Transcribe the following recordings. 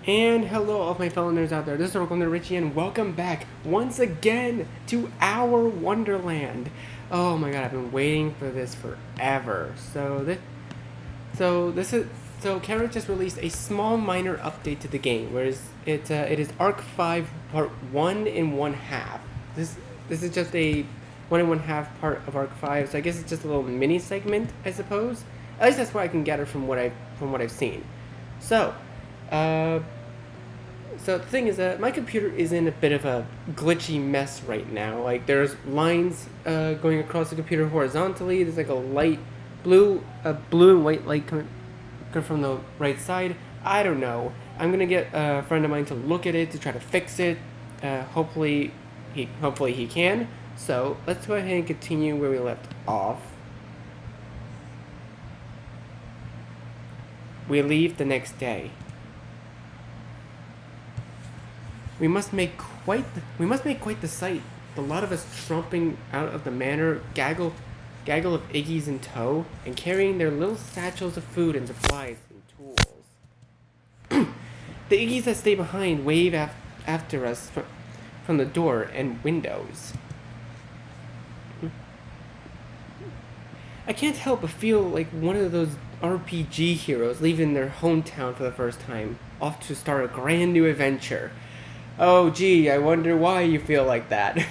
And hello all of my fellow nerds out there, this is Orlam Richie and welcome back once again to our Wonderland. Oh my god, I've been waiting for this forever. So Kara just released a small minor update to the game, whereas it is Arc 5 Part 1 in 1/2. This is just a 1 in 1/2 part of Arc 5, so I guess it's just a little mini segment, I suppose. At least that's what I can gather from what I've seen. So the thing is that my computer is in a bit of a glitchy mess right now. Like there's lines going across the computer horizontally. There's like a blue and white light coming from the right side. I don't know. I'm gonna get a friend of mine to look at it to try to fix it. Hopefully he can. So let's go ahead and continue where we left off. We leave the next day. We must make quite the sight. The lot of us tromping out of the manor, gaggle of Iggies in tow, and carrying their little satchels of food and supplies and tools. The Iggies that stay behind wave after us from the door and windows. I can't help but feel like one of those RPG heroes leaving their hometown for the first time, off to start a grand new adventure. Oh gee, I wonder why you feel like that.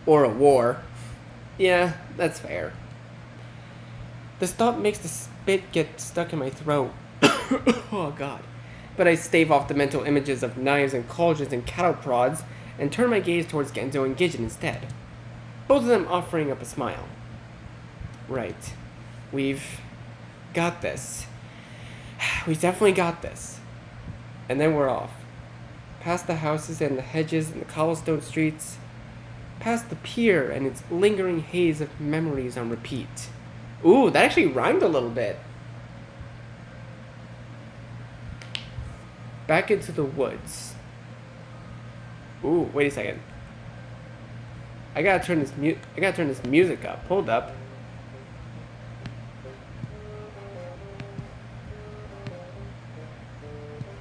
Or a war. Yeah, that's fair. The thought makes the spit get stuck in my throat. Oh god. But I stave off the mental images of knives and cauldrons and cattle prods and turn my gaze towards Genzo and Gidget instead. Both of them offering up a smile. Right. We've got this. We've definitely got this. And then we're off. Past the houses and the hedges and the cobblestone streets, past the pier and its lingering haze of memories on repeat. Ooh, that actually rhymed a little bit. Back into the woods. Ooh, wait a second. I gotta turn this music up. Hold up.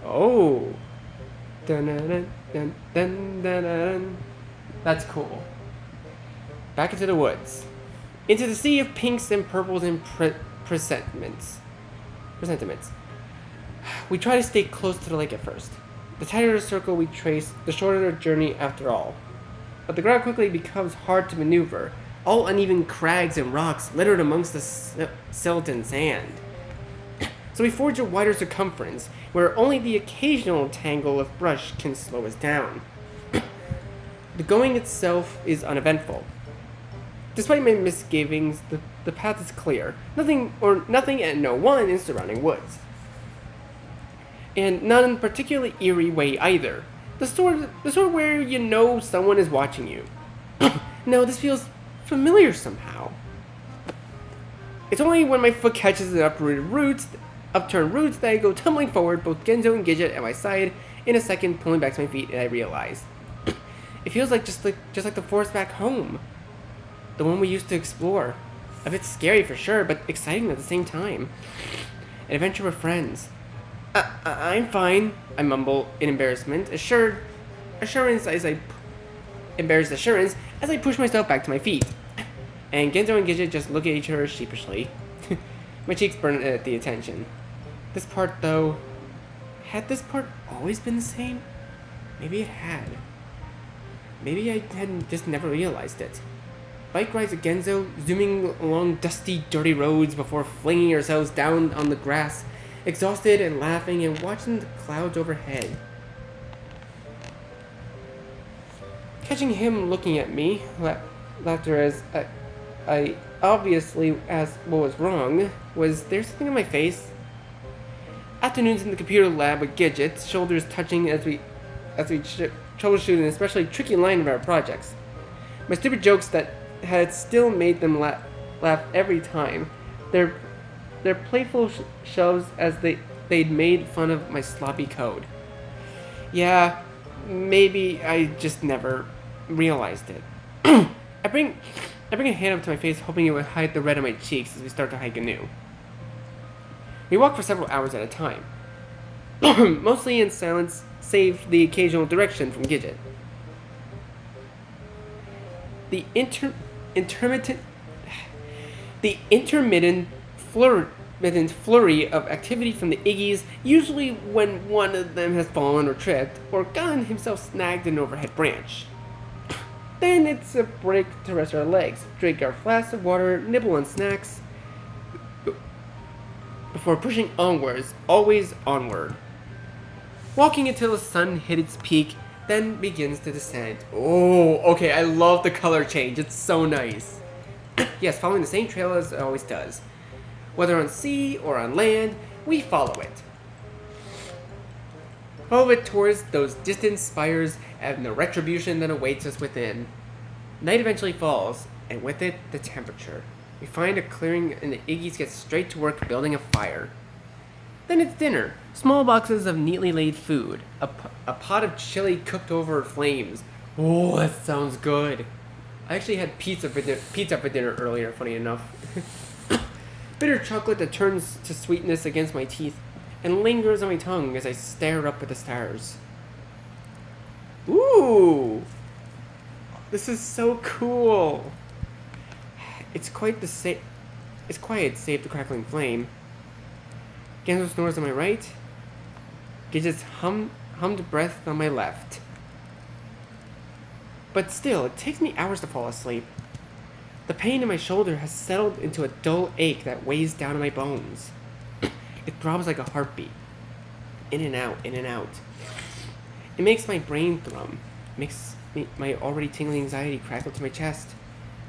Oh. Dun, dun, dun, dun, dun, dun. That's cool. Back into the woods. Into the sea of pinks and purples and presentiments. We try to stay close to the lake at first. The tighter the circle we trace, the shorter the journey after all. But the ground quickly becomes hard to maneuver. All uneven crags and rocks littered amongst the silt and sand. So we forge a wider circumference, where only the occasional tangle of brush can slow us down. The going itself is uneventful. Despite my misgivings, the path is clear. Nothing and no one in surrounding woods. And not in a particularly eerie way either. The sort where you know someone is watching you. No, this feels familiar somehow. It's only when my foot catches the upturned roots that I go tumbling forward, both Genzo and Gidget at my side, in a second pulling back to my feet, and I realize. It feels like just like the forest back home. The one we used to explore. A bit scary for sure, but exciting at the same time. An adventure with friends. I'm fine, I mumble in embarrassment, assurance as I push myself back to my feet. And Genzo and Gidget just look at each other sheepishly. My cheeks burn at the attention. This part, though, had this part always been the same? Maybe it had. Maybe I hadn't just never realized it. Bike rides with Genzo, zooming along dusty, dirty roads before flinging ourselves down on the grass, exhausted and laughing and watching the clouds overhead. Catching him looking at me, laughter as I obviously asked what was wrong. Was there something on my face? Afternoons in the computer lab with Gidget, shoulders touching as we troubleshoot an especially tricky line of our projects. My stupid jokes that had still made them laugh every time. Their playful shoves as they'd made fun of my sloppy code. Yeah, maybe I just never realized it. I bring a hand up to my face, hoping it would hide the red on my cheeks as we start to hike anew. We walk for several hours at a time. mostly in silence, save the occasional direction from Gidget. The intermittent flurry of activity from the Iggies, usually when one of them has fallen or tripped, or gotten himself snagged in an overhead branch. Then it's a break to rest our legs, drink our flasks of water, nibble on snacks, before pushing onwards, always onward. Walking until the sun hit its peak, then begins to descend. Oh, okay, I love the color change, it's so nice. Yes, following the same trail as it always does. Whether on sea or on land, we follow it. Follow it towards those distant spires and the retribution that awaits us within. Night eventually falls, and with it, the temperature. We find a clearing and the Iggies get straight to work building a fire. Then it's dinner. Small boxes of neatly laid food. A pot of chili cooked over flames. Oh, that sounds good. I actually had pizza for dinner earlier, funny enough. Bitter chocolate that turns to sweetness against my teeth and lingers on my tongue as I stare up at the stars. Ooh! This is so cool! It's quiet, save the crackling flame. Genzo snores on my right. Gidget's hummed breath on my left. But still, it takes me hours to fall asleep. The pain in my shoulder has settled into a dull ache that weighs down on my bones. It throbs like a heartbeat. In and out, in and out. It makes my brain thrum. It makes my already tingling anxiety crackle to my chest.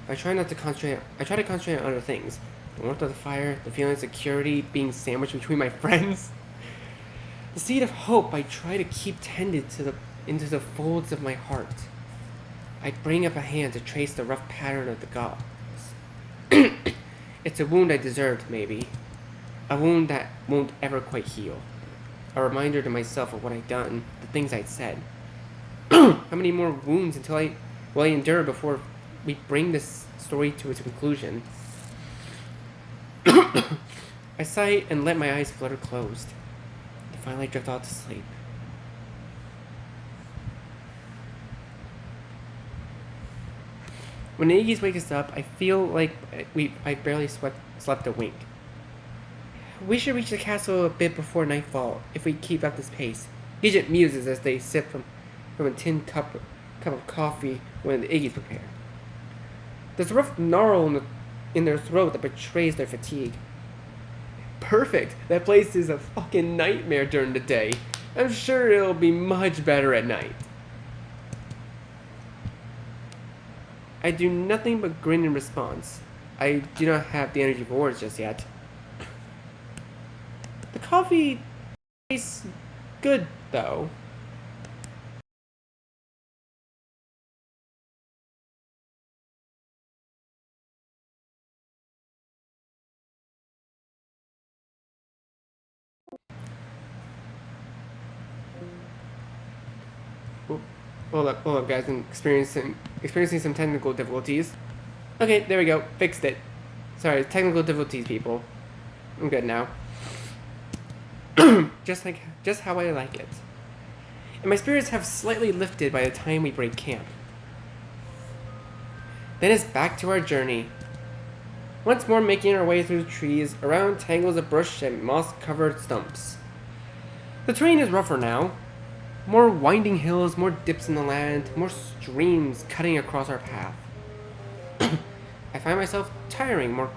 I try to concentrate on other things. The warmth of the fire, the feeling of security being sandwiched between my friends. The seed of hope I try to keep tended into the folds of my heart. I bring up a hand to trace the rough pattern of the gauze. It's a wound I deserved, maybe. A wound that won't ever quite heal. A reminder to myself of what I'd done, the things I'd said. How many more wounds will I endure before we bring this story to its conclusion? I sigh and let my eyes flutter closed. I finally drift off to sleep. When the Iggies wake us up, I feel like I barely slept a wink. We should reach the castle a bit before nightfall if we keep up this pace. Gidget muses as they sip from a tin cup of coffee when the Iggies prepare. There's a rough gnarl in their throat that betrays their fatigue. Perfect! That place is a fucking nightmare during the day. I'm sure it'll be much better at night. I do nothing but grin in response. I do not have the energy for words just yet. The coffee tastes good, though. Hold up, guys. I'm experiencing some technical difficulties. Okay, there we go. Fixed it. Sorry, technical difficulties, people. I'm good now. just how I like it. And my spirits have slightly lifted by the time we break camp. Then it's back to our journey. Once more making our way through the trees, around tangles of brush and moss-covered stumps. The terrain is rougher now. More winding hills, more dips in the land, more streams cutting across our path. I find myself tiring more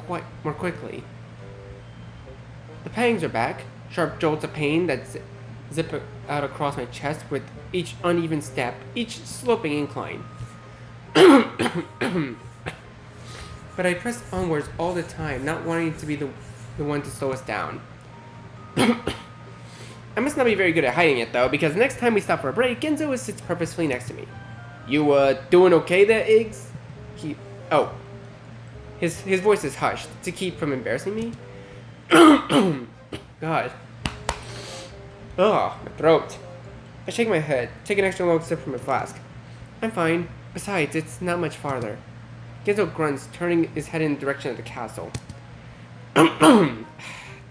quickly. The pangs are back, sharp jolts of pain that zip out across my chest with each uneven step, each sloping incline. But I press onwards all the time, not wanting to be the one to slow us down. I must not be very good at hiding it, though, because next time we stop for a break, Genzo sits purposefully next to me. You, doing okay there, Iggs? His voice is hushed, to keep from embarrassing me. God. Ugh, my throat. I shake my head, take an extra long sip from my flask. I'm fine. Besides, it's not much farther. Genzo grunts, turning his head in the direction of the castle.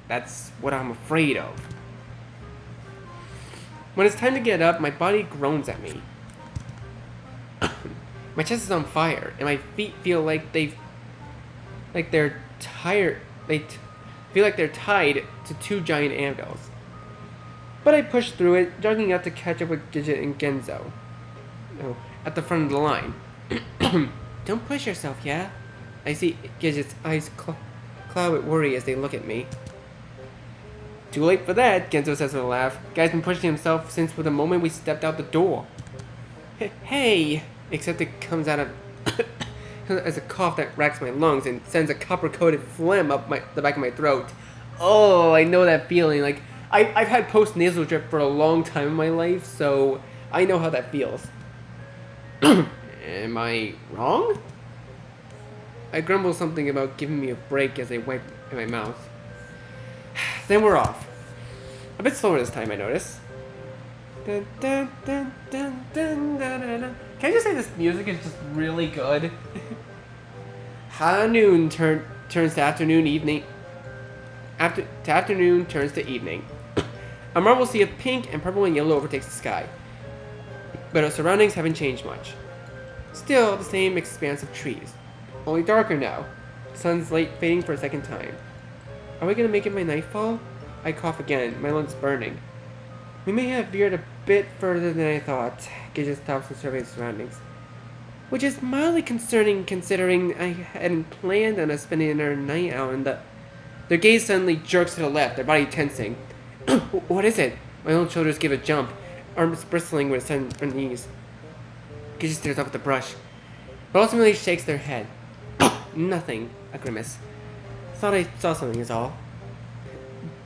That's what I'm afraid of. When it's time to get up, my body groans at me. My chest is on fire, and my feet feel like they're tired. Feel like they're tied to two giant anvils. But I push through it, jogging out to catch up with Gidget and Genzo. At the front of the line. Don't push yourself, yeah? I see Gidget's eyes cloud with worry as they look at me. Too late for that, Genzo says with a laugh. Guy's been pushing himself since the moment we stepped out the door. Hey! Except it comes out of as a cough that racks my lungs and sends a copper-coated phlegm up the back of my throat. Oh, I know that feeling. Like, I've had post-nasal drip for a long time in my life, so I know how that feels. Am I wrong? I grumble something about giving me a break as I wipe in my mouth. Then we're off. A bit slower this time, I notice. Dun, dun, dun, dun, dun, dun, dun, dun. Can I just say this music is just really good? Noon turns to afternoon, evening. Afternoon turns to evening. A marble sea of pink and purple and yellow overtakes the sky. But our surroundings haven't changed much. Still the same expanse of trees. Only darker now. Sun's late fading for a second time. Are we gonna make it by nightfall? I cough again, my lungs burning. We may have veered a bit further than I thought. Gidget stops and surveys the surroundings. Which is mildly concerning considering I hadn't planned on us spending our night out and their gaze suddenly jerks to the left, their body tensing. What is it? My own shoulders give a jump, arms bristling with sudden unease. Gidget stares up at the brush, but ultimately shakes their head. Nothing, a grimace. Thought I saw something is all.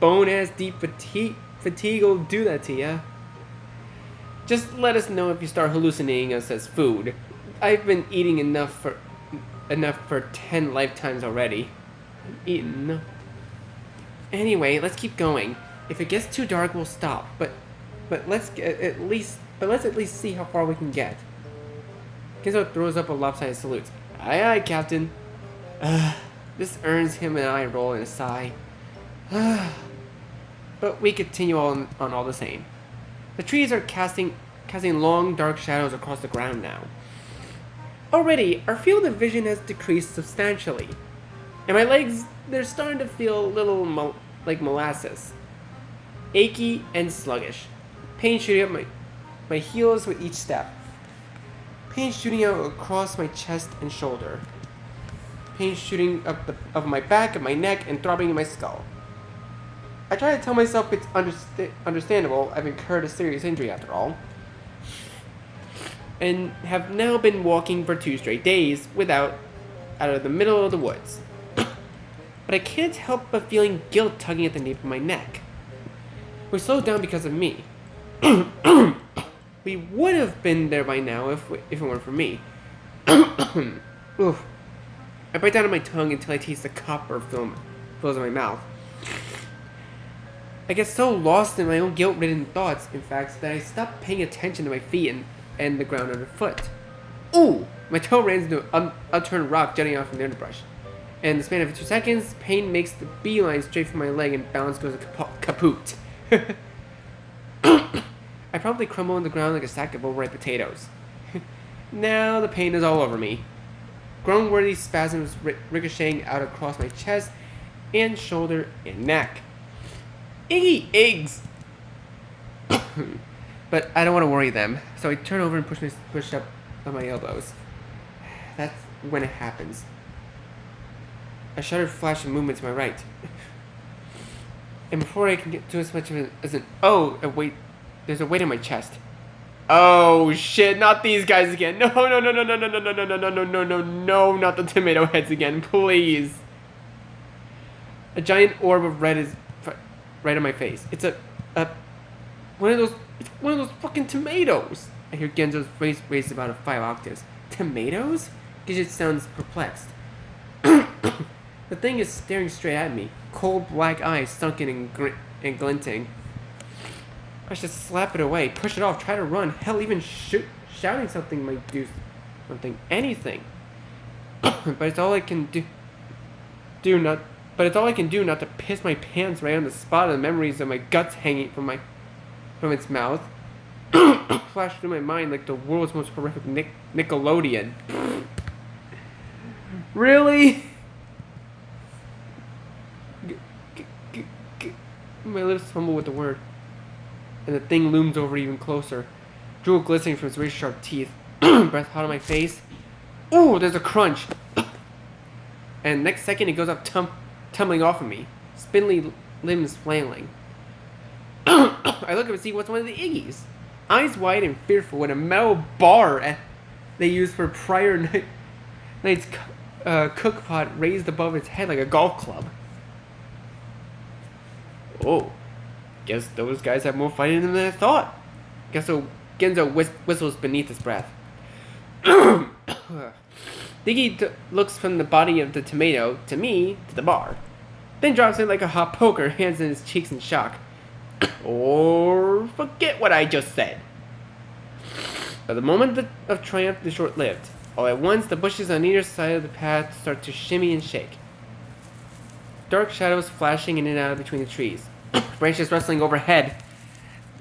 Bone-ass deep fatigue will do that to ya. Just let us know if you start hallucinating us as food. I've been eating enough for 10 lifetimes already. Eaten. Anyway, let's keep going. If it gets too dark, we'll stop. But let's at least see how far we can get. Genzo throws up a lopsided salute. Aye aye, Captain. This earns him and I roll in a sigh. But we continue on all the same. The trees are casting long, dark shadows across the ground now. Already, our field of vision has decreased substantially. And my legs, they're starting to feel a little like molasses. Achy and sluggish. Pain shooting up my heels with each step. Pain shooting out across my chest and shoulder. Pain shooting up my back and my neck and throbbing in my skull. I try to tell myself it's understandable. I've incurred a serious injury after all. And have now been walking for 2 straight days out of the middle of the woods. But I can't help but feeling guilt tugging at the nape of my neck. We slowed down because of me. We would have been there by now if it weren't for me. Oof. I bite down on my tongue until I taste the copper film fills in my mouth. I get so lost in my own guilt-ridden thoughts, in fact, that I stop paying attention to my feet and the ground underfoot. Ooh! My toe lands into an upturned rock jutting out from the underbrush. And in the span of 2 seconds, pain makes the beeline straight from my leg and balance goes kaput. I probably crumble on the ground like a sack of overripe potatoes. Now the pain is all over me. Groan-worthy spasms ricocheting out across my chest and shoulder and neck. Iggy eggs! But I don't want to worry them, so I turn over and push up on my elbows. That's when it happens. A shuddered flash of movement to my right. And before I can get to as much of it as wait, there's a weight on my chest. Oh shit, not these guys again. No, not the tomato heads again, please. A giant orb of red is right on my face. It's one of those fucking tomatoes. I hear Genzo's voice raised about 5 octaves. Tomatoes? Gidget sounds perplexed. The thing is staring straight at me, cold black eyes sunken and glinting. I should slap it away, push it off, try to run. Hell, even shouting something might do something, anything. But it's all I can do not to piss my pants right on the spot of the memories of my guts hanging from its mouth. flashed through my mind like the world's most horrific Nickelodeon. Really? My lips fumble with the word, and the thing looms over even closer, drool glistening from its razor sharp teeth, breath hot on my face. Ooh, there's a crunch! And next second it goes up tumbling off of me, spindly limbs flailing. I look up and see what's one of the Iggies. Eyes wide and fearful with a metal bar they used for prior night's cook pot raised above its head like a golf club. Oh, guess those guys have more fighting in them than I thought. Guess so. Genzo whistles beneath his breath. Diggy looks from the body of the tomato to me to the bar, then drops it like a hot poker, hands in his cheeks in shock. Or forget what I just said. But the moment of triumph is short-lived. All at once, the bushes on either side of the path start to shimmy and shake. Dark shadows flashing in and out between the trees. Branches rustling overhead.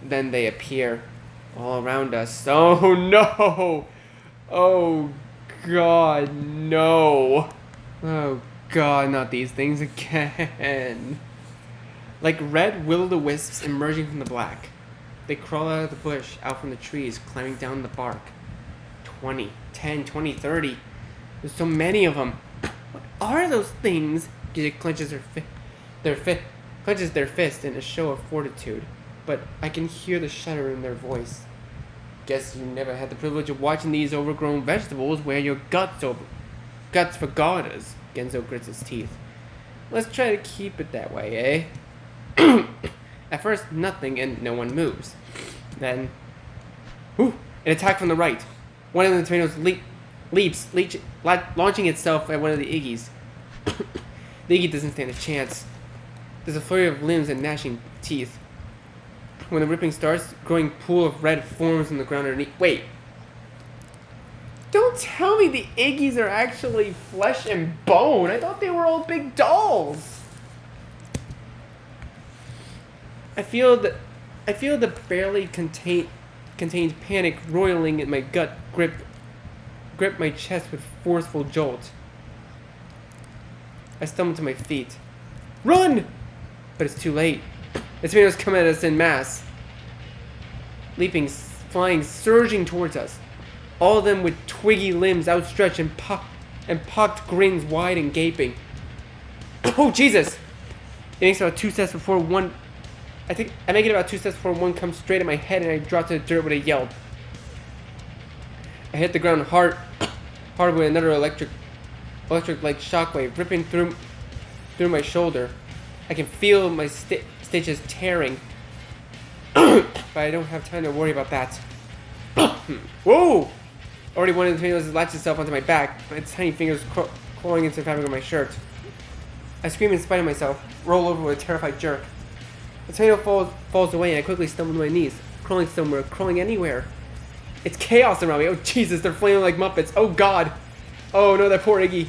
Then they appear all around us. Oh no! Oh God, no! Oh God, not these things again. Like red will-o'-the-wisps emerging from the black. They crawl out of the bush, out from the trees, climbing down the bark. 20, 10, 20, 30. There's so many of them. What are those things? Gidget clenches their fist in a show of fortitude, but I can hear the shudder in their voice. Guess you never had the privilege of watching these overgrown vegetables wear your guts for garters. Genzo grits his teeth. Let's try to keep it that way, eh? At first, nothing and no one moves. Then, an attack from the right. One of the tomatoes leaps, launching itself at one of the Iggies. The Iggy doesn't stand a chance. There's a flurry of limbs and gnashing teeth. When the ripping starts, a growing pool of red forms on the ground underneath. Wait. Don't tell me the Iggies are actually flesh and bone. I thought they were all big dolls. I feel the barely contained panic roiling in my gut grip my chest with forceful jolt. I stumble to my feet. Run! But it's too late. The tomatoes come at us en masse. Leaping, flying, surging towards us. All of them with twiggy limbs outstretched and pocked grins wide and gaping. Oh, Jesus! It makes about 2 steps before one... I think I make it about 2 steps before one comes straight at my head and I drop to the dirt with a yelp. I hit the ground hard with another electric-like shockwave ripping through my shoulder. I can feel my stitches tearing, but I don't have time to worry about that. Whoa! Already one of the tomatoes has latched itself onto my back, my tiny fingers clawing into the fabric of my shirt. I scream in spite of myself, roll over with a terrified jerk. The tomato falls away and I quickly stumble to my knees, crawling somewhere, crawling anywhere. It's chaos around me. Oh Jesus, they're flailing like Muppets. Oh God. Oh no, that poor Iggy.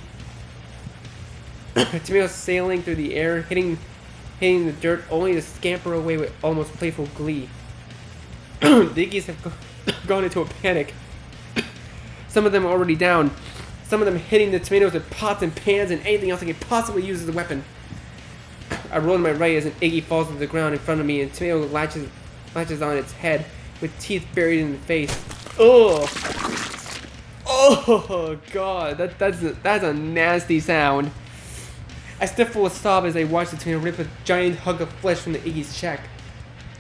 Tomatoes sailing through the air, hitting the dirt, only to scamper away with almost playful glee. The Iggies have gone into a panic. Some of them are already down. Some of them hitting the tomatoes with pots and pans and anything else I can possibly use as a weapon. I roll to my right as an Iggy falls to the ground in front of me and tomato latches on its head with teeth buried in the face. Ugh! Oh God, that's a nasty sound. I stifle a sob as I watch the tomato rip a giant hug of flesh from the Iggy's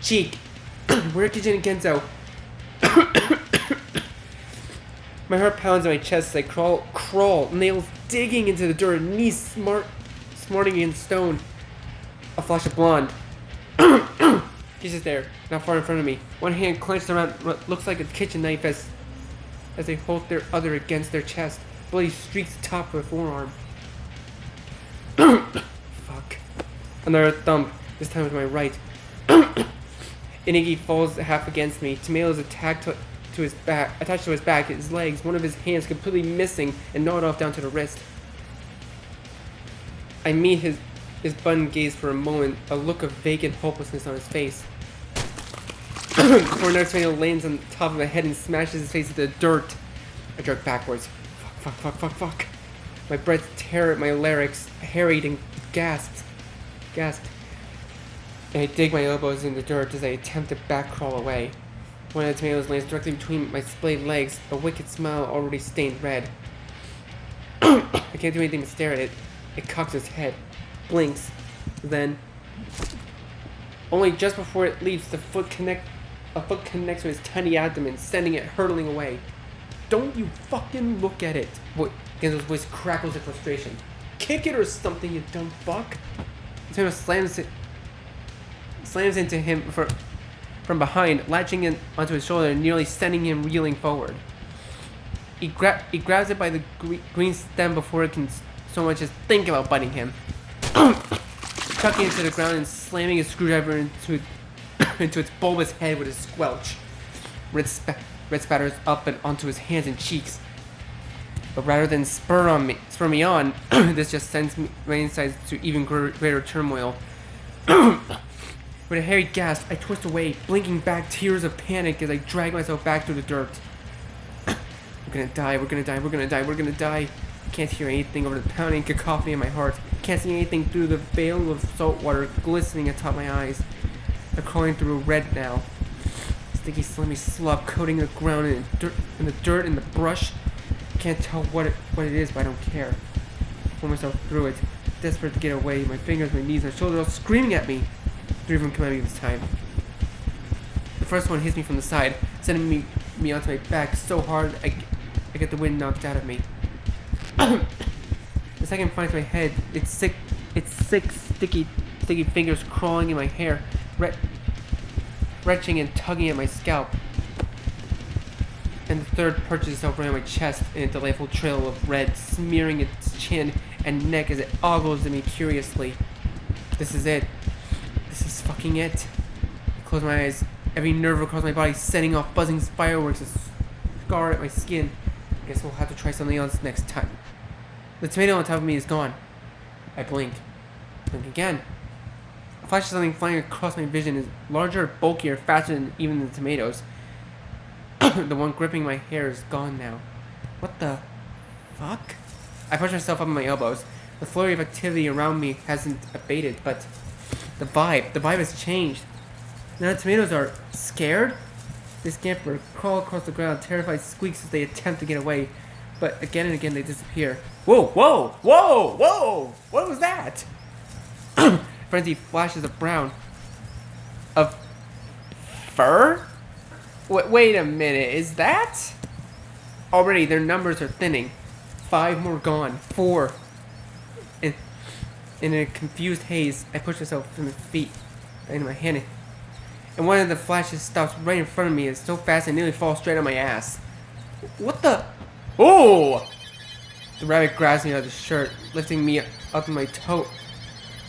cheek. Where did Kijin and Genzo? My heart pounds in my chest as I crawl, nails digging into the dirt, knees smarting against stone. A flash of blonde. She's just there, not far in front of me. One hand clenched around what looks like a kitchen knife as they hold their other against their chest. Bloody streaks the top of her forearm. Fuck. Another thump, this time with my right. Inigi falls half against me. Tomatoes attached to his back, his legs, one of his hands completely missing and gnawed off down to the wrist. I meet his button gaze for a moment, a look of vacant hopelessness on his face. Before another tomato lands on top of my head and smashes his face into the dirt. I jerk backwards. Fuck. My breath tear at my larynx, harried and gasped. And I dig my elbows in the dirt as I attempt to back crawl away. One of the tomatoes lands directly between my splayed legs, a wicked smile already stained red. I can't do anything but stare at it. It cocks its head, blinks, then, only just before it leaps, a foot connects to his tiny abdomen, sending it hurtling away. Don't you fucking look at it! Genzo's voice crackles in frustration. Kick it or something, you dumb fuck! The tomato slams into him from behind, latching in onto his shoulder and nearly sending him reeling forward. He grabs it by the green stem before it can so much as think about biting him. Chucking it to the ground and slamming his screwdriver into its bulbous head with a squelch. Red spatters up and onto his hands and cheeks. But rather than spur me on, this just sends my insides to even greater turmoil. With a hairy gasp, I twist away, blinking back tears of panic as I drag myself back through the dirt. We're gonna die. Can't hear anything over the pounding cacophony in my heart. Can't see anything through the veil of salt water glistening atop my eyes. They're crawling through red now. Sticky, slimy slop coating the ground and the dirt and the brush. Can't tell what it is, but I don't care. I pull myself through it, desperate to get away. My fingers, my knees, my shoulders all screaming at me. 3 of them come at me this time. The first one hits me from the side, sending me onto my back so hard I get the wind knocked out of me. The second finds my head. Its sick, sticky fingers crawling in my hair, retching and tugging at my scalp. And the third perches itself right on my chest in a delightful trail of red, smearing its chin and neck as it ogles at me curiously. This is it. This is fucking it. I close my eyes, every nerve across my body setting off buzzing fireworks that scar at my skin. I guess we'll have to try something else next time. The tomato on top of me is gone. I blink. Blink again. A flash of something flying across my vision is larger, bulkier, faster than even the tomatoes. The one gripping my hair is gone now. What the fuck? I push myself up on my elbows. The flurry of activity around me hasn't abated, but the vibe has changed. Now the tomatoes are scared. They scamper, crawl across the ground, terrified squeaks as they attempt to get away, but again and again they disappear. Whoa! What was that? Frenzy flashes of brown. Of fur? Wait a minute, is that? Already their numbers are thinning. 5 more gone. 4. In a confused haze, I push myself from my feet into my hand, and one of the flashes stops right in front of me. It's so fast I nearly fall straight on my ass. What the? Oh! The rabbit grabs me out of the shirt, lifting me up to my toes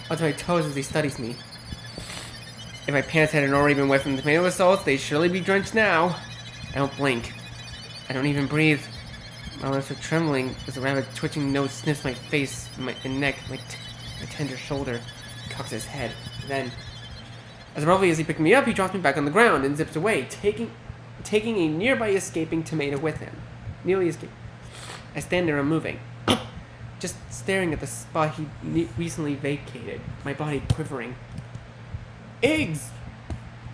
as he studies me. If my pants hadn't already been wet from the tomato assault, they'd surely be drenched now. I don't blink. I don't even breathe. My lips are trembling as the rabbit twitching nose sniffs my face and neck, my tender shoulder, cocks his head. Then, as abruptly as he picked me up, he drops me back on the ground and zips away, taking a nearby escaping tomato with him. Nearly escaped. I stand there unmoving, just staring at the spot he recently vacated, my body quivering. Eggs!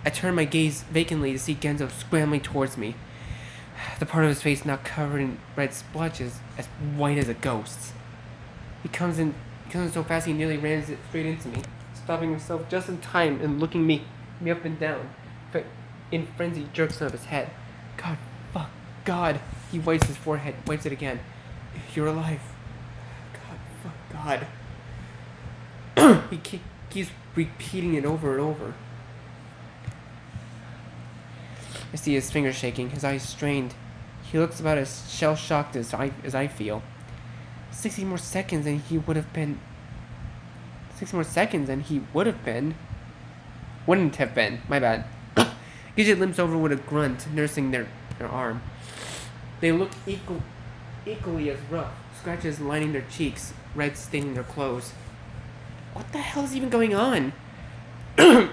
I turn my gaze vacantly to see Genzo scrambling towards me, the part of his face now covered in red splotches, as white as a ghost's. He comes in so fast he nearly ran straight into me, stopping himself just in time and looking me up and down. But in frenzy, jerks up his head. God, fuck, God. He wipes his forehead, wipes it again. You're alive. God, fuck, God. He keeps repeating it over and over. I see his fingers shaking, his eyes strained. He looks about as shell-shocked as I feel. 60 more seconds and he would have been... 6 more seconds and he would have been... Wouldn't have been. My bad. Gidget limps over with a grunt, nursing their arm. They look equally as rough, scratches lining their cheeks, red staining their clothes. What the hell is even going on? When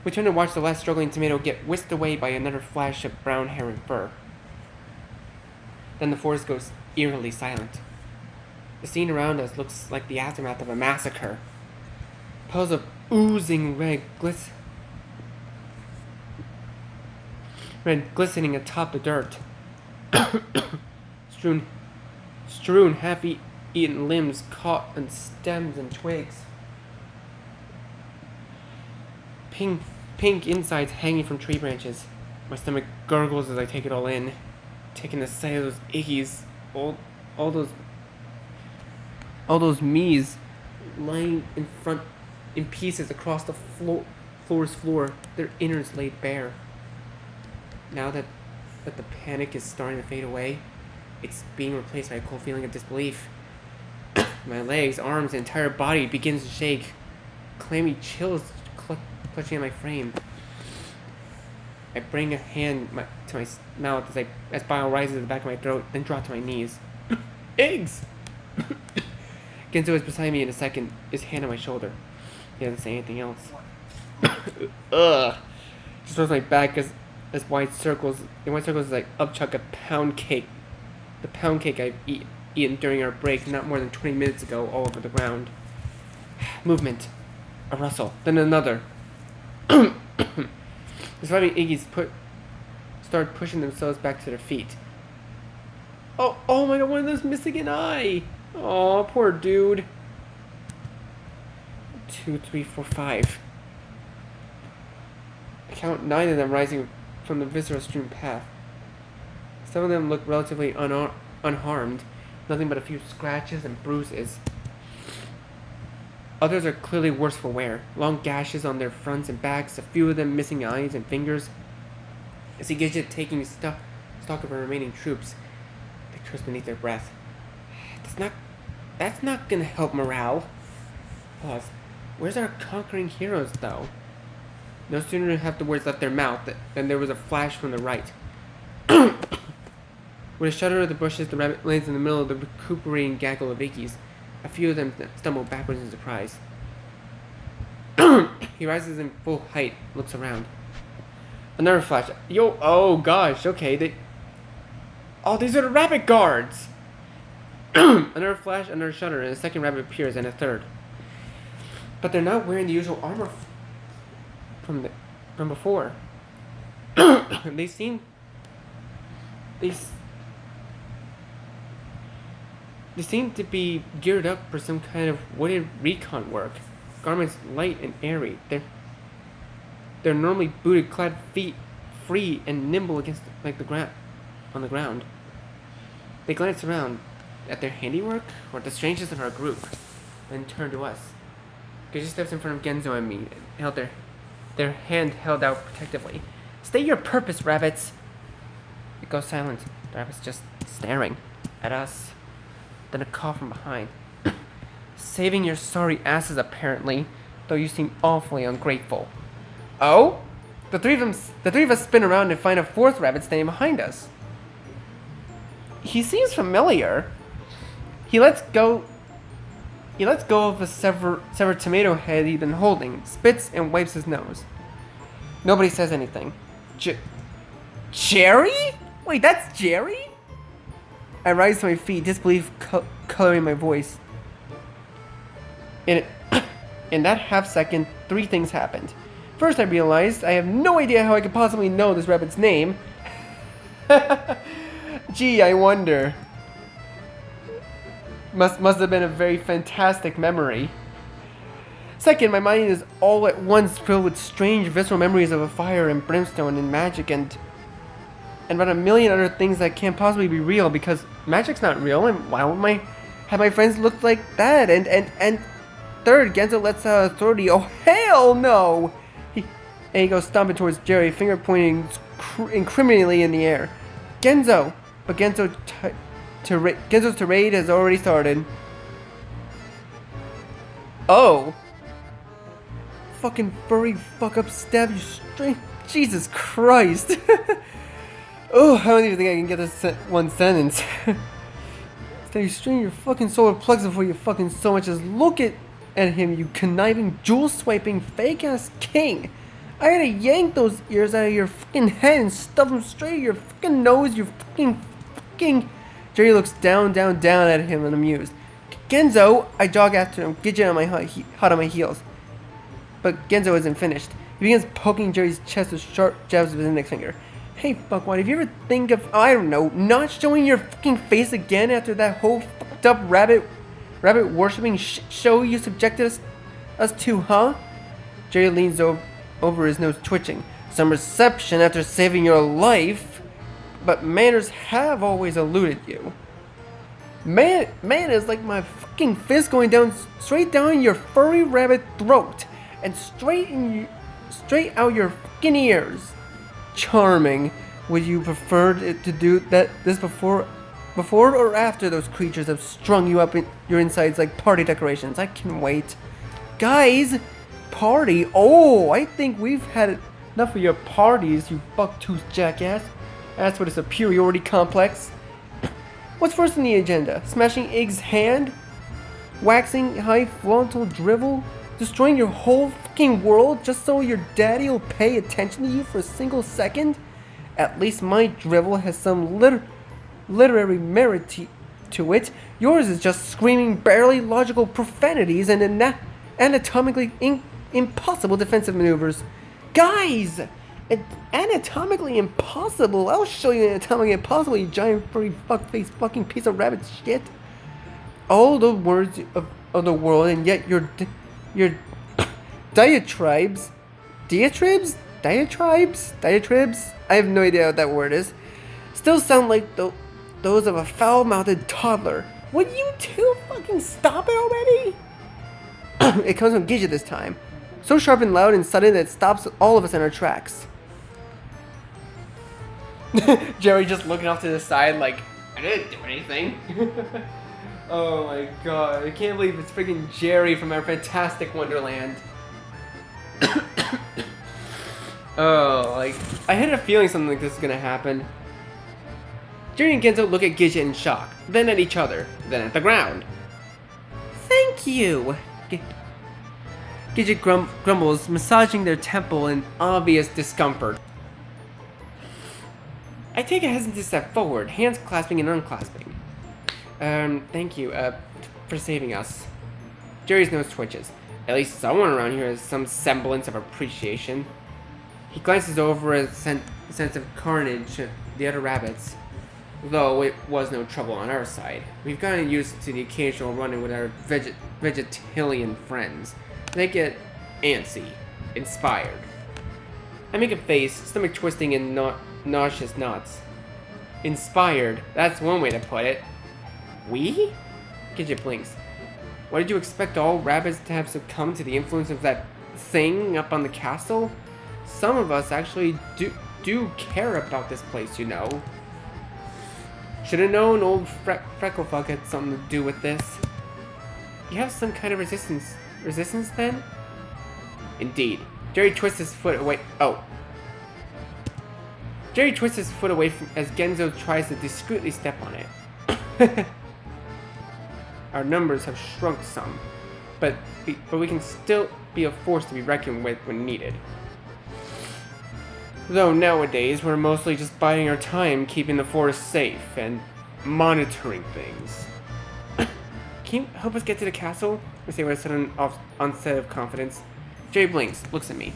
We turn to watch the last struggling tomato get whisked away by another flash of brown hair and fur. Then the forest goes eerily silent. The scene around us looks like the aftermath of a massacre. Piles of oozing red glistening atop the dirt. strewn half-eaten limbs caught on stems and twigs. Pink insides hanging from tree branches. My stomach gurgles as I take it all in, taking the sight of those ickies, all those me's lying in pieces across the floor's floor, their innards laid bare. Now that the panic is starting to fade away, it's being replaced by a cold feeling of disbelief. My legs, arms, and entire body begins to shake. Clammy chills clutching at my frame. I bring a hand to my mouth as bile rises to the back of my throat, then drop to my knees. Eggs! Genzo is beside me in a second, his hand on my shoulder. He doesn't say anything else. Ugh. Just throws my back as wide circles as I upchuck a pound cake. The pound cake I've eaten during our break not more than 20 minutes ago, all over the ground. Movement. A rustle. Then another. The surviving Iggies start pushing themselves back to their feet. Oh my god, one of them's missing an eye! Oh, poor dude. 2, 3, 4, 5. I count 9 of them rising from the visceral strewn path. Some of them look relatively unharmed, nothing but a few scratches and bruises. Others are clearly worse for wear, long gashes on their fronts and backs, a few of them missing eyes and fingers. As he gets it taking stock of our remaining troops, they curse beneath their breath. That's not gonna help morale. Pause. Where's our conquering heroes, though? No sooner have the words left their mouth than there was a flash from the right. With a shudder of the bushes, the rabbit lands in the middle of the recuperating gaggle of Iggies. A few of them stumble backwards in surprise. He rises in full height, looks around. Another flash. Oh gosh, okay, these are the rabbit guards! Another flash, another shudder, and a second rabbit appears, and a third. But they're not wearing the usual armor from before. They seem to be geared up for some kind of wooded recon work. Garments light and airy. They're normally booted, clad feet free and nimble against on the ground. They glance around at their handiwork or at the strangeness of our group, then turn to us. Genji steps in front of Genzo and me, and held their hand held out protectively. State your purpose, rabbits! It goes silent. The rabbits just staring at us. Then a call from behind. Saving your sorry asses, apparently, though you seem awfully ungrateful. Oh? The three of us spin around and find a fourth rabbit standing behind us. He seems familiar. He lets go of a severed tomato head he'd been holding, spits, and wipes his nose. Nobody says anything. Jerry? Wait, that's Jerry? I rise to my feet, disbelief coloring my voice. In that half second, 3 things happened. First, I realized I have no idea how I could possibly know this rabbit's name. Gee, I wonder. Must have been a very fantastic memory. Second, my mind is all at once filled with strange visceral memories of a fire and brimstone and magic and about a million other things that can't possibly be real because magic's not real, and why would have my friends look like that? And third, Genzo lets out authority. Oh hell no! He goes stomping towards Jerry, finger pointing incriminatingly in the air. Genzo! But Genzo's tirade has already started. Oh! Fucking furry fuck up stab you straight. Jesus Christ! Oh, I don't even think I can get this one sentence. Stay string your fucking solar plugs before you fucking so much as look at him, you conniving, jewel swiping, fake ass king. I gotta yank those ears out of your fucking head and stuff them straight in your fucking nose, your fucking... Jerry looks down at him and amused. Genzo! I jog after him, Gidget on my hot on my heels. But Genzo isn't finished. He begins poking Jerry's chest with sharp jabs with his index finger. Hey, fuckwad, if you ever think of, I don't know, not showing your fucking face again after that whole fucked up rabbit worshipping show you subjected us to, huh? Jerry leans over his nose, twitching. Some reception after saving your life, but manners have always eluded you. Man is like my fucking fist going down straight down your furry rabbit throat and straight out your fucking ears. Charming. Would you prefer it to do this before or after those creatures have strung you up in your insides like party decorations? I can wait. Guys, party? Oh, I think we've had enough of your parties, you buck-toothed jackass. That's what a superiority complex. What's first on the agenda? Smashing Ig's hand? Waxing high frontal drivel? Destroying your whole fucking world just so your daddy will pay attention to you for a single second? At least my drivel has some literary merit to it. Yours is just screaming barely logical profanities and anatomically impossible defensive maneuvers. Guys! Anatomically impossible? I'll show you anatomically impossible, you giant furry fuckface fucking piece of rabbit shit. All the words of the world, and yet your diatribes, I have no idea what that word is, still sound like those of a foul-mouthed toddler. Would you two fucking stop it already? It comes from Gidget this time. So sharp and loud and sudden that it stops all of us in our tracks. Jerry just looking off to the side like, I didn't do anything. Oh my god, I can't believe it's freaking Jerry from our fantastic Wonderland. Oh, like, I had a feeling something like this was gonna happen. Jerry and Genzo look at Gidget in shock, then at each other, then at the ground. Thank you! Gidget grumbles, massaging their temple in obvious discomfort. I take a hesitant step forward, hands clasping and unclasping. Thank you, for saving us. Jerry's nose twitches. At least someone around here has some semblance of appreciation. He glances over a sense of carnage at the other rabbits. Though it was no trouble on our side. We've gotten used to the occasional run-in with our vegetarian friends. They get antsy, inspired. I make a face, stomach twisting in nauseous knots. Inspired, that's one way to put it. We? Gidget blinks. What did you expect all rabbits to have succumbed to the influence of that thing up on the castle? Some of us actually do care about this place, you know. Should have known old Frecklefuck had something to do with this. You have some kind of resistance then? Indeed. Jerry twists his foot away. Oh. Jerry twists his foot away as Genzo tries to discreetly step on it. Our numbers have shrunk some, but we can still be a force to be reckoned with when needed. Though nowadays we're mostly just biding our time keeping the forest safe and monitoring things. Can you help us get to the castle? I say with a sudden onset of confidence. Jerry blinks, looks at me.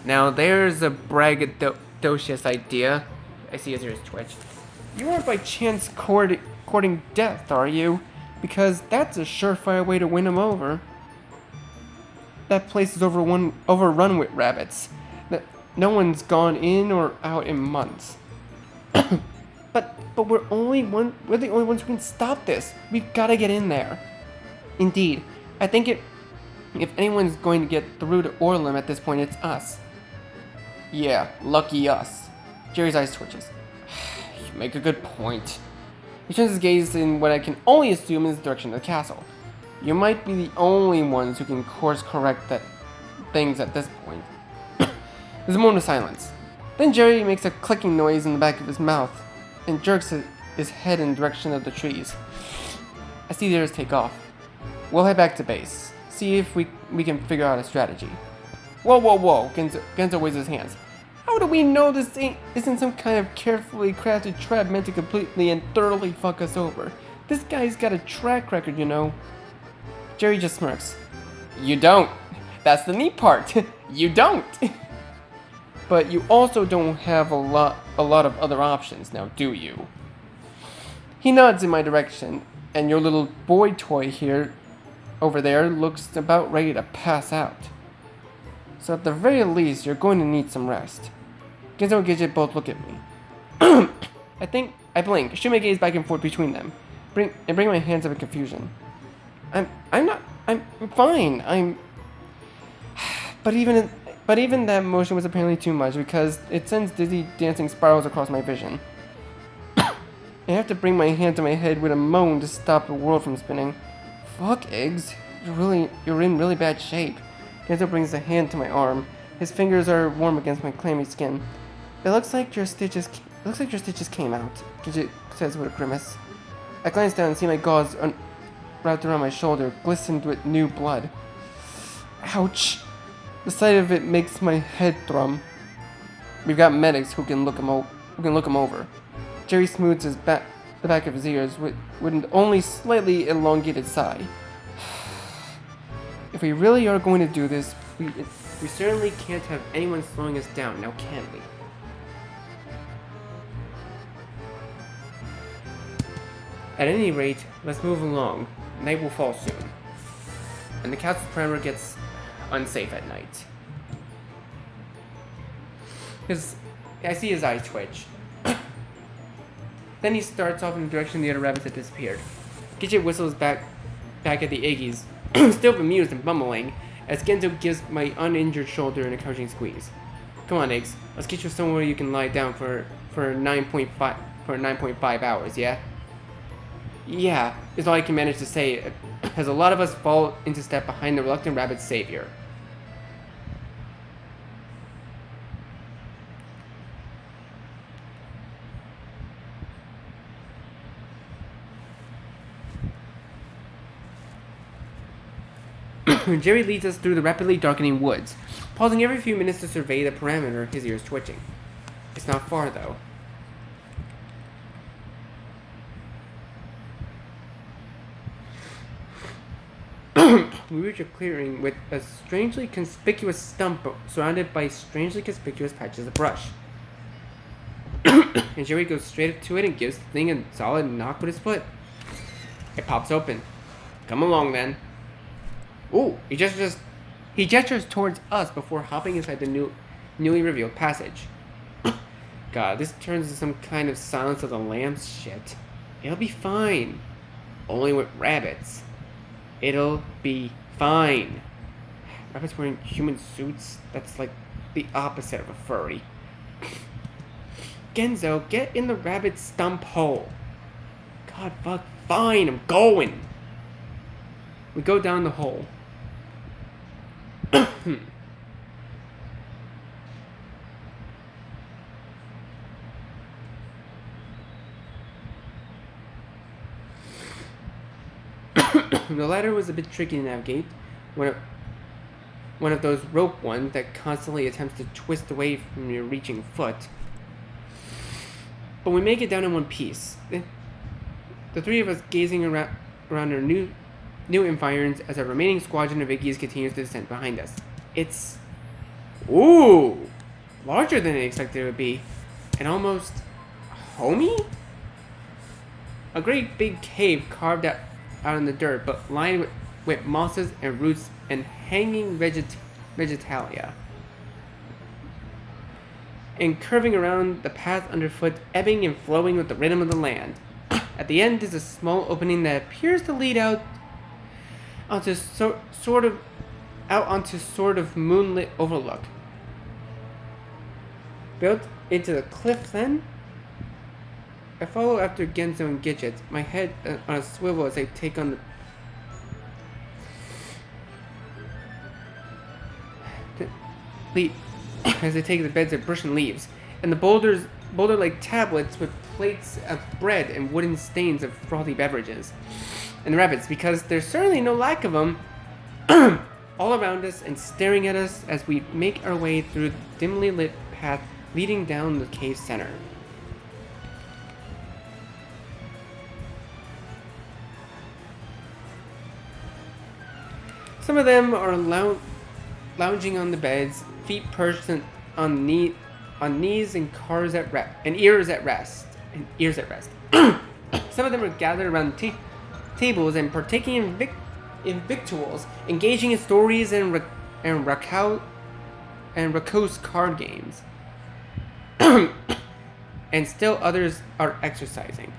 Now there's a braggadocious idea. I see his ears twitch. You aren't by chance courting death, are you? Because that's a surefire way to win him over. That place is overrun with rabbits. No one's gone in or out in months. but we're the only ones who can stop this. We've got to get in there. Indeed, I think if anyone's going to get through to Orlam at this point, it's us. Yeah, lucky us. Jerry's eyes twitches. You make a good point. He turns his gaze in what I can only assume is the direction of the castle. You might be the only ones who can course correct things at this point. There's a moment of silence. Then Jerry makes a clicking noise in the back of his mouth and jerks his head in the direction of the trees. I see the others take off. We'll head back to base, see if we can figure out a strategy. Whoa, whoa, whoa, Genzo waves his hands. How do we know this isn't some kind of carefully crafted trap meant to completely and thoroughly fuck us over? This guy's got a track record, you know. Jerry just smirks. You don't. That's the neat part. You don't. But you also don't have a lot of other options now, do you? He nods in my direction, and your little boy toy here, over there, looks about ready to pass out. So at the very least, you're going to need some rest. Genzo and Gidget both look at me. I blink, shoot my gaze back and forth between them, bring my hands up in confusion. I'm fine. But even that motion was apparently too much because it sends dizzy dancing spirals across my vision. I have to bring my hand to my head with a moan to stop the world from spinning. Fuck, Eggs. You're in really bad shape. Genzo brings a hand to my arm. His fingers are warm against my clammy skin. It looks like your stitches came out, Gidget says with a grimace. I glance down and see my gauze wrapped around my shoulder, glistened with new blood. Ouch! The sight of it makes my head thrum. We've got medics who can look him over. Jerry smooths the back of his ears with an only slightly elongated sigh. If we really are going to do this, we certainly can't have anyone slowing us down, now can we? At any rate, let's move along. Night will fall soon. And the castle perimeter gets unsafe at night. I see his eyes twitch. Then he starts off in the direction the other rabbits had disappeared. Gidget whistles back at the Iggies, still bemused and bumbling, as Genzo gives my uninjured shoulder an encouraging squeeze. Come on, Eggs. Let's get you somewhere you can lie down for 9.5 hours, yeah? Yeah, is all I can manage to say, as a lot of us fall into step behind the reluctant rabbit's savior. Jerry leads us through the rapidly darkening woods, pausing every few minutes to survey the perimeter, his ears twitching. It's not far, though. We reach a clearing with a strangely conspicuous stump surrounded by strangely conspicuous patches of brush. And Jerry goes straight up to it and gives the thing a solid knock with his foot. It pops open. Come along, then. Ooh, he gestures towards us before hopping inside the newly revealed passage. God, this turns into some kind of Silence of the Lambs shit. It'll be fine. Only with rabbits. It'll be fine. Rabbits wearing human suits? That's like the opposite of a furry. Genzo, get in the rabbit stump hole. God, fuck, fine, I'm going. We go down the hole. The ladder was a bit tricky to navigate. One of those rope ones that constantly attempts to twist away from your reaching foot. But we make it down in one piece. The three of us gazing around our new environs as our remaining squadron of Iggies continues to descend behind us. It's... ooh! Larger than I expected it would be. And almost... homey? A great big cave carved out in the dirt, but lined with mosses and roots and hanging vegetalia. And curving around the path underfoot, ebbing and flowing with the rhythm of the land. At the end is a small opening that appears to lead out onto sort of moonlit overlook. Built into the cliff then? I follow after Genzo and Gidget, my head on a swivel as I take on the beds of brush and leaves, and the boulder-like tablets with plates of bread and wooden stains of frothy beverages. And the rabbits, because there's certainly no lack of them, all around us and staring at us as we make our way through the dimly lit path leading down the cave center. Some of them are lounging on the beds, feet perched on knees and ears at rest. Some of them are gathered around tables and partaking in victuals, engaging in stories and racos card games. And still others are exercising.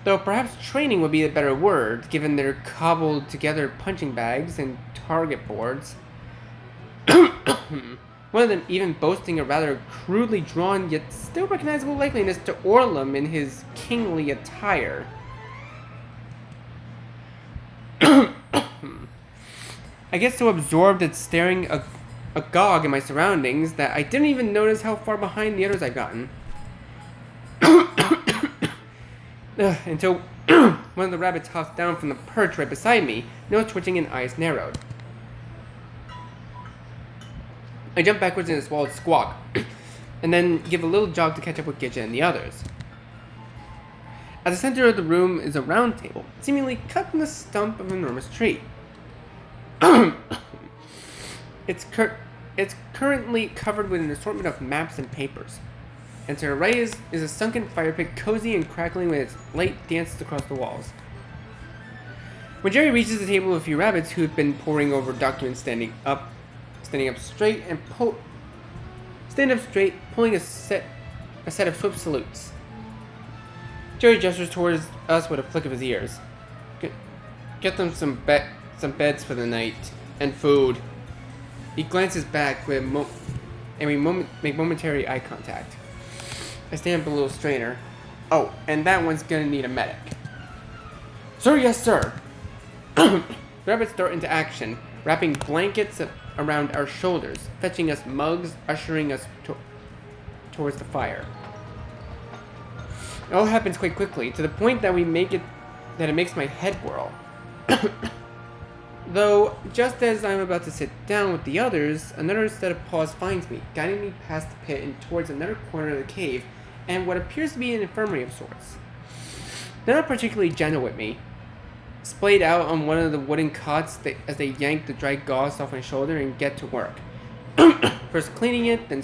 Though perhaps training would be a better word, given their cobbled together punching bags and target boards. One of them even boasting a rather crudely drawn yet still recognizable likeness to Orlam in his kingly attire. I get so absorbed at staring agog at my surroundings that I didn't even notice how far behind the others I'd gotten. Until one of the rabbits hopped down from the perch right beside me, nose twitching and eyes narrowed. I jump backwards in a swallowed squawk, and then give a little jog to catch up with Gidget and the others. At the center of the room is a round table, seemingly cut from the stump of an enormous tree. It's currently covered with an assortment of maps and papers. And to the right is a sunken fire pit, cozy and crackling with its light dances across the walls. When Jerry reaches the table with a few rabbits who have been poring over documents standing up straight, pulling a set of swift salutes. Jerry gestures towards us with a flick of his ears. Get them some beds for the night and food. He glances back and we make momentary eye contact. I stand up a little strainer. Oh, and that one's gonna need a medic. Sir, yes, sir. The rabbits start into action, wrapping blankets around our shoulders, fetching us mugs, ushering us towards the fire. It all happens quite quickly, to the point that it makes my head whirl. Though, just as I'm about to sit down with the others, another set of paws finds me, guiding me past the pit and towards another corner of the cave, and what appears to be an infirmary of sorts. They're not particularly gentle with me. Splayed out on one of the wooden cots as they yank the dry gauze off my shoulder and get to work. First cleaning it, then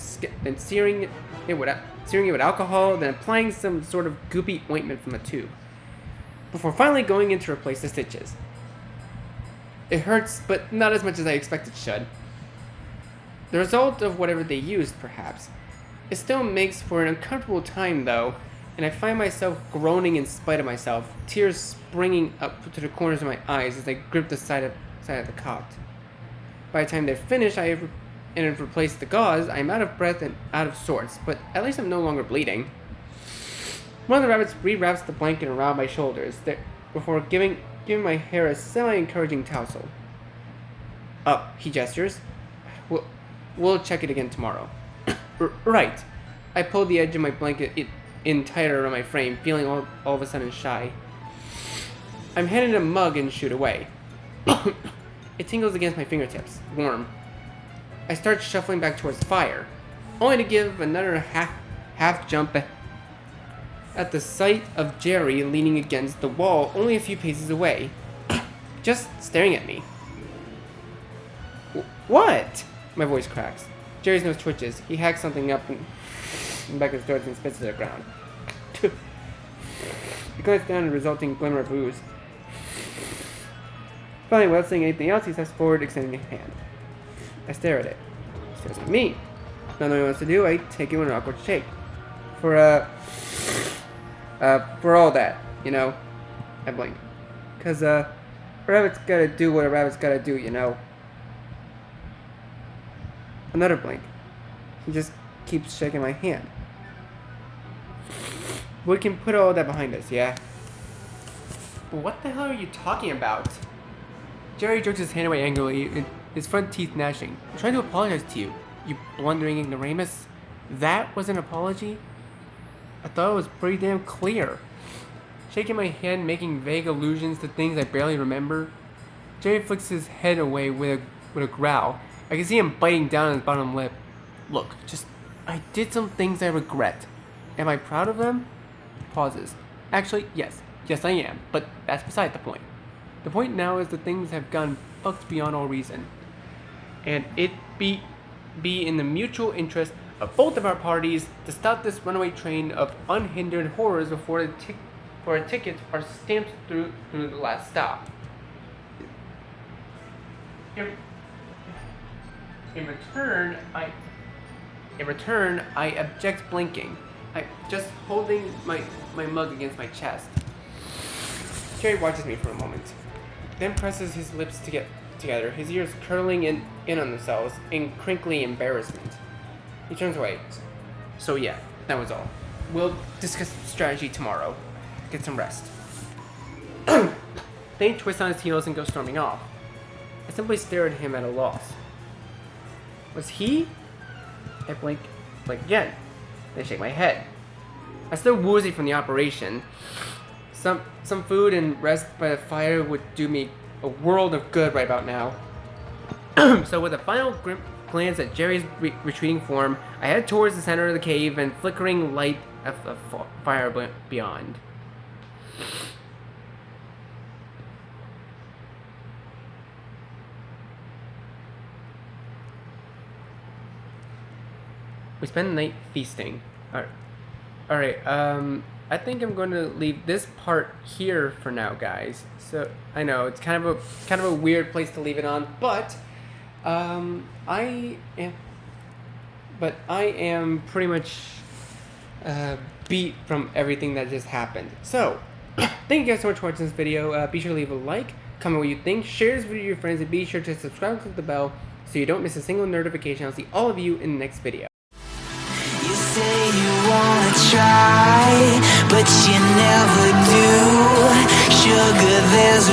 searing it with alcohol, then applying some sort of goopy ointment from a tube, before finally going in to replace the stitches. It hurts, but not as much as I expect it should. The result of whatever they used, perhaps. It still makes for an uncomfortable time, though, and I find myself groaning in spite of myself, tears springing up to the corners of my eyes as I grip the side of the cot. By the time they're finished and have replaced the gauze, I'm out of breath and out of sorts, but at least I'm no longer bleeding. One of the rabbits rewraps the blanket around my shoulders before giving my hair a semi-encouraging tousle. Up, he gestures. We'll check it again tomorrow. Right. I pull the edge of my blanket in tighter around my frame, feeling all of a sudden shy. I'm handed a mug and shoot away. It tingles against my fingertips, warm. I start shuffling back towards the fire, only to give another half jump at the sight of Jerry leaning against the wall only a few paces away, just staring at me. What? My voice cracks. Jerry's nose twitches. He hacks something up in the back of his throat and spits it to the ground. He glanced down at the resulting glimmer of ooze. Finally, without saying anything else, he steps forward, extending his hand. I stare at it. He stares at me. Not knowing what else to do, I take it with an awkward shake. For all that, you know. I blink. 'Cause, a rabbit's gotta do what a rabbit's gotta do, you know. Another blink. He just keeps shaking my hand. We can put all that behind us, yeah? What the hell are you talking about? Jerry jerks his hand away angrily, his front teeth gnashing. I'm trying to apologize to you, you blundering ignoramus. That was an apology? I thought it was pretty damn clear. Shaking my hand, making vague allusions to things I barely remember. Jerry flicks his head away with with a growl. I can see him biting down on his bottom lip. Look, I did some things I regret. Am I proud of them? Pauses. Actually, yes. Yes, I am, but that's beside the point. The point now is that things have gone fucked beyond all reason. And it be in the mutual interest of both of our parties to stop this runaway train of unhindered horrors before our tickets are stamped through the last stop. In return, I object blinking. I just holding my mug against my chest. Jerry watches me for a moment, then presses his lips together, his ears curling in on themselves in crinkly embarrassment. He turns away. So yeah, that was all. We'll discuss strategy tomorrow. Get some rest. Then he twists on his heels and goes storming off. I simply stare at him at a loss. Was he? I blink again. Then shake my head. I'm still woozy from the operation. Some food and rest by the fire would do me a world of good right about now. So with a final glance at Jerry's retreating form, I head towards the center of the cave and flickering light of the fire beyond. We spend the night feasting. Alright, I think I'm going to leave this part here for now, guys. So, I know, it's kind of a weird place to leave it on, but, I am pretty much, beat from everything that just happened. So, thank you guys so much for watching this video. Be sure to leave a like, comment what you think, share this video with your friends, and be sure to subscribe and click the bell so you don't miss a single notification. I'll see all of you in the next video. You say you wanna try, but you never do. Sugar, there's a